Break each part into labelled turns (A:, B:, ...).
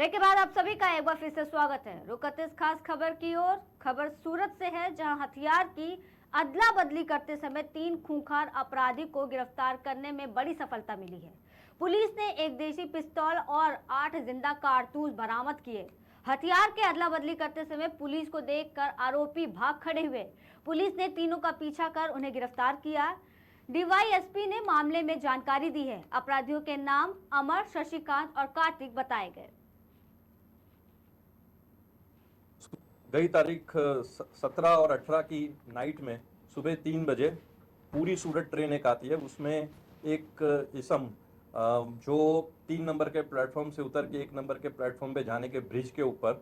A: Break के बाद आप सभी का एक बार फिर से स्वागत है। रुक करते इस खास खबर की ओर। खबर सूरत से है, जहां हथियार की अदला बदली करते समय 3 खूंखार अपराधी को गिरफ्तार करने में बड़ी सफलता मिली है। पुलिस ने एक देसी पिस्तौल और 8 जिंदा कारतूस बरामद किए। हथियार के अदला बदली करते समय पुलिस को देखकर आरोपी भाग खड़े हुए। पुलिस ने तीनों का पीछा कर उन्हें गिरफ्तार किया। डीवाईएसपी ने मामले में जानकारी दी है। अपराधियों के नाम अमर, शशिकांत और कार्तिक बताए गए।
B: गई तारीख 17 और 18 की नाइट में सुबह 3 बजे पूरी सूरत ट्रेन एक आती है। उसमें एक इसम जो 3 नंबर के प्लेटफॉर्म से उतर के 1 नंबर के प्लेटफॉर्म पे जाने के ब्रिज के ऊपर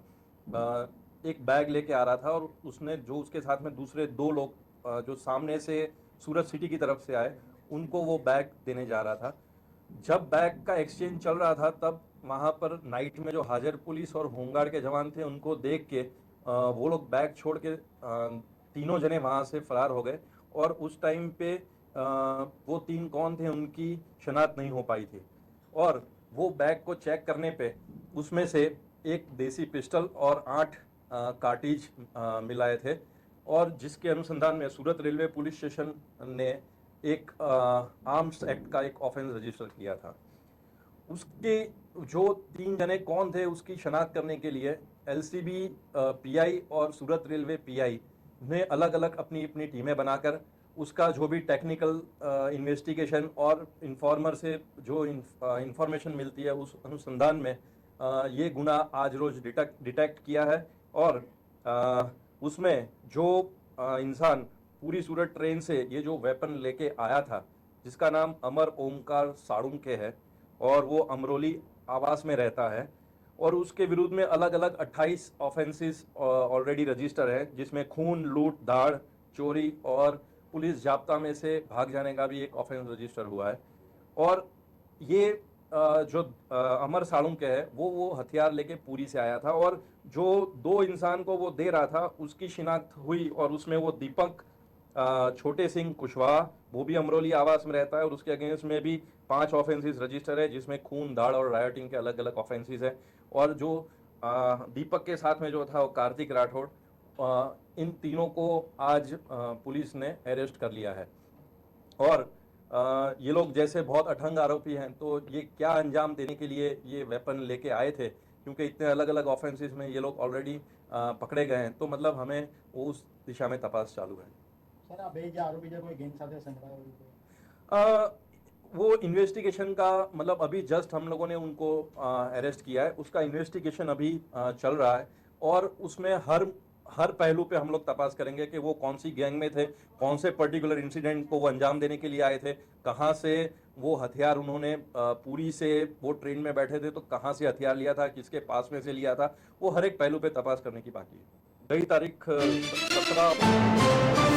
B: एक बैग लेके आ रहा था, और उसने जो उसके साथ में दूसरे 2 लोग जो सामने से सूरत सिटी की तरफ से आए, उनको वो बैग देने जा रहा था। जब बैग का एक्सचेंज चल रहा था, तब वहां पर नाइट में जो हाजिर पुलिस और होमगार्ड के जवान थे, उनको देख के वो लोग बैग छोड़ के तीनों जने वहां से फरार हो गए। और उस टाइम पे वो 3 कौन थे उनकी शनाख्त नहीं हो पाई थी। और वो बैग को चेक करने पे उसमें से एक देसी पिस्टल और 8 कार्टिज मिलाए थे, और जिसके अनुसंधान में सूरत रेलवे पुलिस स्टेशन ने एक आर्म्स एक्ट का एक ऑफेंस रजिस्टर किया था। उसके जो 3 जने कौन थे उसकी शनाख्त करने के लिए एलसीबी पीआई और सूरत रेलवे पीआई ने अलग अलग अपनी अपनी टीमें बनाकर उसका जो भी टेक्निकल इन्वेस्टिगेशन और इन्फॉर्मर से जो इंफॉर्मेशन मिलती है, उस अनुसंधान में ये गुना आज रोज डिटेक्ट किया है। और उसमें जो इंसान पूरी सूरत ट्रेन से ये जो वेपन लेके आया था, जिसका नाम अमर ओमकार साड़ुंके है और वो अमरोली आवास में रहता है, और उसके विरुद्ध में अलग अलग 28 ऑफेंसेस ऑलरेडी रजिस्टर है, जिसमें खून, लूट, धाड़, चोरी और पुलिस जाब्ता में से भाग जाने का भी एक ऑफेंस रजिस्टर हुआ है। और ये जो अमर साड़ुंके है वो हथियार लेके पूरी से आया था, और जो 2 इंसान को वो दे रहा था उसकी शिनाख्त हुई, और उसमें वो दीपक छोटे सिंह कुशवाहा, वो भी अमरोली आवास में रहता है, और उसके अगेंस्ट में भी 5 ऑफेंसेस रजिस्टर है, जिसमें खून, दाड़ और रायोटिंग के अलग अलग ऑफेंसेस है। और जो दीपक के साथ में जो था वो कार्तिक राठौड़, इन तीनों को आज पुलिस ने अरेस्ट कर लिया है। और ये लोग जैसे बहुत अठंग आरोपी हैं, तो ये क्या अंजाम देने के लिए ये वेपन लेके आए थे, क्योंकि इतने अलग अलग ऑफेंसेस में ये लोग ऑलरेडी पकड़े गए हैं, तो मतलब हमें वो उस दिशा में तपास चालू है।
C: सर, आप आरोपी कोई गैंग साथ
B: वो इन्वेस्टिगेशन का मतलब अभी जस्ट हम लोगों ने उनको अरेस्ट किया है, उसका इन्वेस्टिगेशन अभी चल रहा है, और उसमें हर पहलू पे हम लोग तपास करेंगे कि वो कौन सी गैंग में थे, कौन से पर्टिकुलर इंसिडेंट को वो अंजाम देने के लिए आए थे, कहाँ से वो हथियार उन्होंने पूरी से वो ट्रेन में बैठे थे तो कहाँ से हथियार लिया था, किसके पास में से लिया था, वो हर एक पहलू पे तपास करने की बाकी है। गई तारीख 17